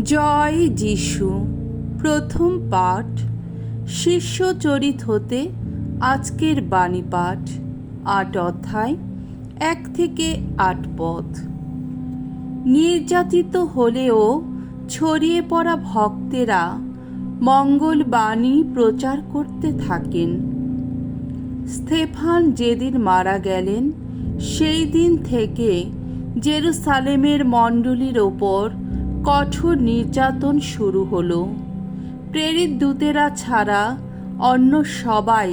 জয় যিশু। প্রথম পাঠ শিষ্যচরিত হতে আজকের বাণী পাঠ ৮ অধ্যায় ১ থেকে ৮ পদ। নির্যাতিত হলেও ছড়িয়ে পড়া ভক্তেরা মঙ্গল বাণী প্রচার করতে থাকেন। স্তেফান যেদিন মারা গেলেন সেই দিন থেকে জেরুসালেমের মণ্ডলীর ওপর কঠোর নির্যাতন শুরু হলো। প্রেরিত দূতেরা ছাড়া অন্য সবাই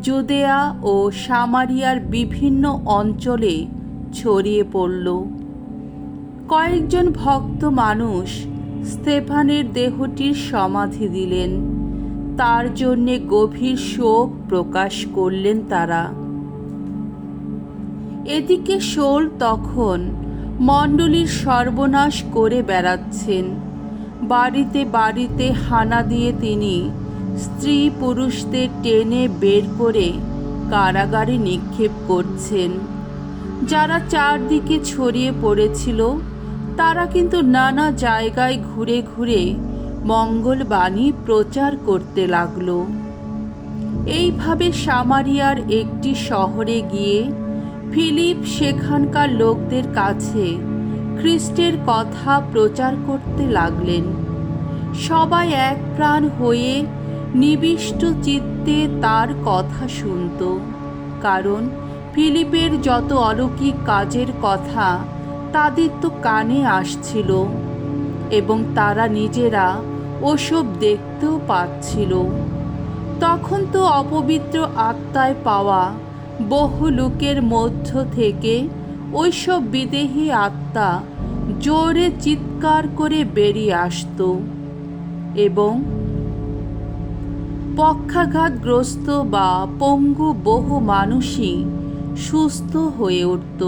জুদেয়া ও সামারিয়ার বিভিন্ন অঞ্চলে ছড়িয়ে পড়ল। কয়েকজন ভক্ত মানুষ স্তেফানের দেহটির সমাধি দিলেন। তার জন্যে গভীর শোক প্রকাশ করলেন তারা। এদিকে শোল তখন মণ্ডলীর সর্বনাশ করে বেড়াচ্ছেন। বাড়িতে বাড়িতে হানা দিয়ে তিনি স্ত্রী পুরুষদের টেনে বের করে কারাগারে নিক্ষেপ করছেন। যারা চারদিকে ছড়িয়ে পড়েছিল তারা কিন্তু নানা জায়গায় ঘুরে ঘুরে মঙ্গলবাণী প্রচার করতে লাগল। এইভাবে সামারিয়ার একটি শহরে গিয়ে ফিলিপ সেখানকার লোকদের কাছে খ্রিস্টের কথা প্রচার করতে লাগলেন। সবাই এক প্রাণ হয়ে নিবিষ্ট চিত্তে তার কথা শুনত, কারণ ফিলিপের যত অলৌকিক কাজের কথা তাদের তো কানে আসছিল এবং তারা নিজেরা ওসব দেখতেও পাচ্ছিল। তখন তো অপবিত্র আত্মায় পাওয়া বহু লোকের মধ্য থেকে ওইসব বিদেহী আত্মা জোরে চিৎকার করে বেরিয়ে আসত এবং পক্ষাঘাতগ্রস্ত বা পঙ্গু বহু মানুষই সুস্থ হয়ে উঠত।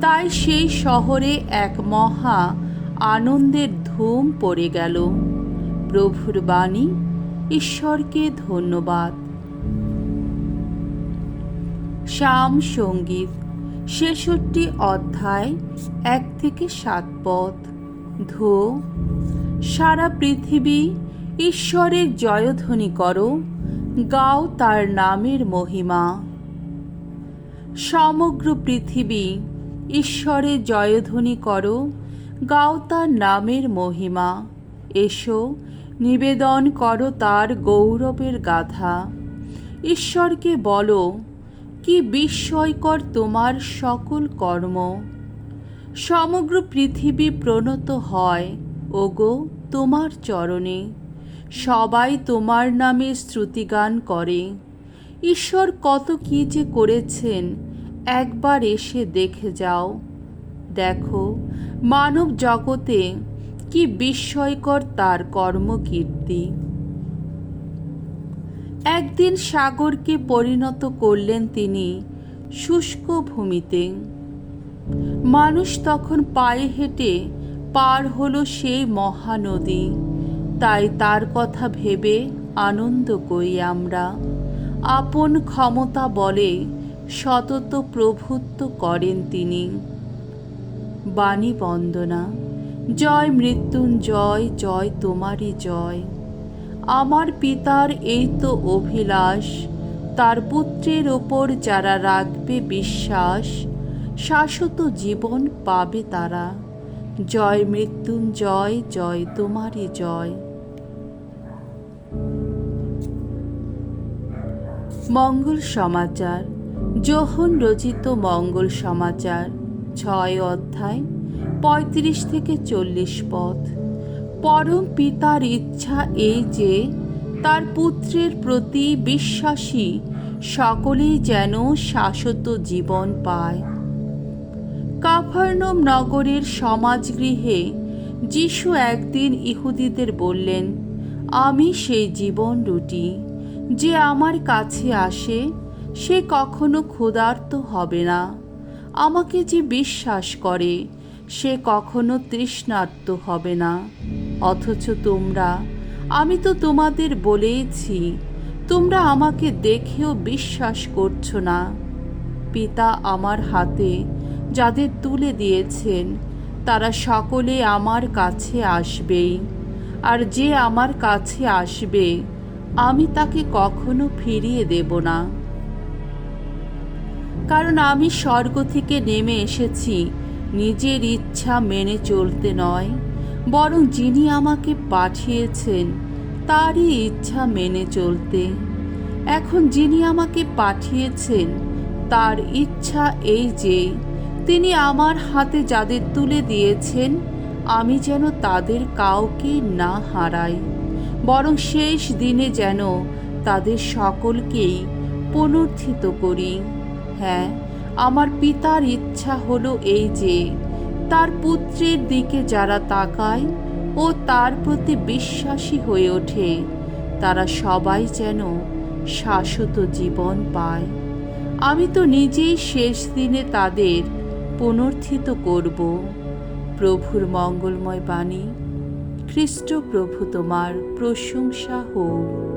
তাই সেই শহরে এক মহা আনন্দের ধুম পড়ে গেল। প্রভুর বাণী। ঈশ্বরকে ধন্যবাদ। শাম সঙ্গীত ৬৬ অধ্যায় ১ থেকে ৭ পদ। ধো, সারা পৃথিবী ঈশ্বরের জয়ধ্বনি করো, গাও তার নামের মহিমা। সমগ্র পৃথিবী ঈশ্বরের জয়ধ্বনি করো, গাও তার নামের মহিমা। এসো, নিবেদন করো তার গৌরবের গাথা। ঈশ্বরকে বলো, কি বিস্ময়কর তোমার সকল কর্ম। সমগ্র পৃথিবী প্রণত হয় ওগো তোমার চরণে। সবাই তোমার নামে স্তুতিগান করে। ঈশ্বর কত কি যে করেছেন একবার এসে দেখে যাও। দেখো মানব জগতে কি বিস্ময়কর তার কর্মকীর্তি। একদিন সাগরকে পরিণত করলেন তিনি শুষ্ক ভূমিতে। মানুষ তখন পায়ে হেঁটে পার হলো সেই মহানদী। তাই তার কথা ভেবে আনন্দ করি আমরা। আপন ক্ষমতা বলে সতত প্রভুত্ব করেন তিনি। বাণী বন্দনা। জয় মৃত্যুঞ্জয়, জয় তোমারই জয়। আমার পিতার এই তো অভিলাষ, তার পুত্রের ওপর যারা রাখবে বিশ্বাস, শাশ্বত জীবন পাবে তারা। জয় মৃত্যুঞ্জয়, জয় তোমারই জয়। মঙ্গল সমাচার। যোহন রচিত মঙ্গল সমাচার ৬ অধ্যায় ৩৫ থেকে ৪০ পদ। পরম পিতার ইচ্ছা এই যে তার পুত্রের প্রতি বিশ্বাসী সকলেই যেন শাশ্বত জীবন পায়। কাফারনাউম নগরের সমাজগৃহে যিশু একদিন ইহুদিদের বললেন, আমি সেই জীবন রুটি। যে আমার কাছে আসে সে কখনো ক্ষুধার্ত হবে না। আমাকে যে বিশ্বাস করে সে কখনো তৃষ্ণার্ত হবে না। অথচ আমি তো তোমাদের বলেইছি, তোমরা আমাকে দেখেও বিশ্বাস করছো না। পিতা আমার হাতে যাদের তুলে দিয়েছেন তারা সকলে আমার কাছে আসবে, আর যে আমার কাছে আসবে আমি তাকে কখনো ফিরিয়ে দেব না। কারণ আমি স্বর্গ থেকে নেমে এসেছি নিজের ইচ্ছা মেনে চলতে নয়, বরং যিনি আমাকে পাঠিয়েছেন তারই ইচ্ছা মেনে চলতে। এখন যিনি আমাকে পাঠিয়েছেন তার ইচ্ছা এই যে তিনি আমার হাতে যাদের তুলে দিয়েছেন আমি যেন তাদের কাউকে না হারাই, বরং শেষ দিনে যেন তাদের সকলকেই পুনরুত্থিত করি। হ্যাঁ, আমার পিতার ইচ্ছা হলো এই যে তার পুত্রের দিকে যারা তাকায় ও তার প্রতি বিশ্বাসী হয়ে ওঠে তারা সবাই যেন শাশ্বত জীবন পায়। আমি তো নিজেই শেষ দিনে তাদের পুনরুত্থিত করব। প্রভুর মঙ্গলময় বাণী। খ্রিস্ট প্রভু তোমার প্রশংসা হোক।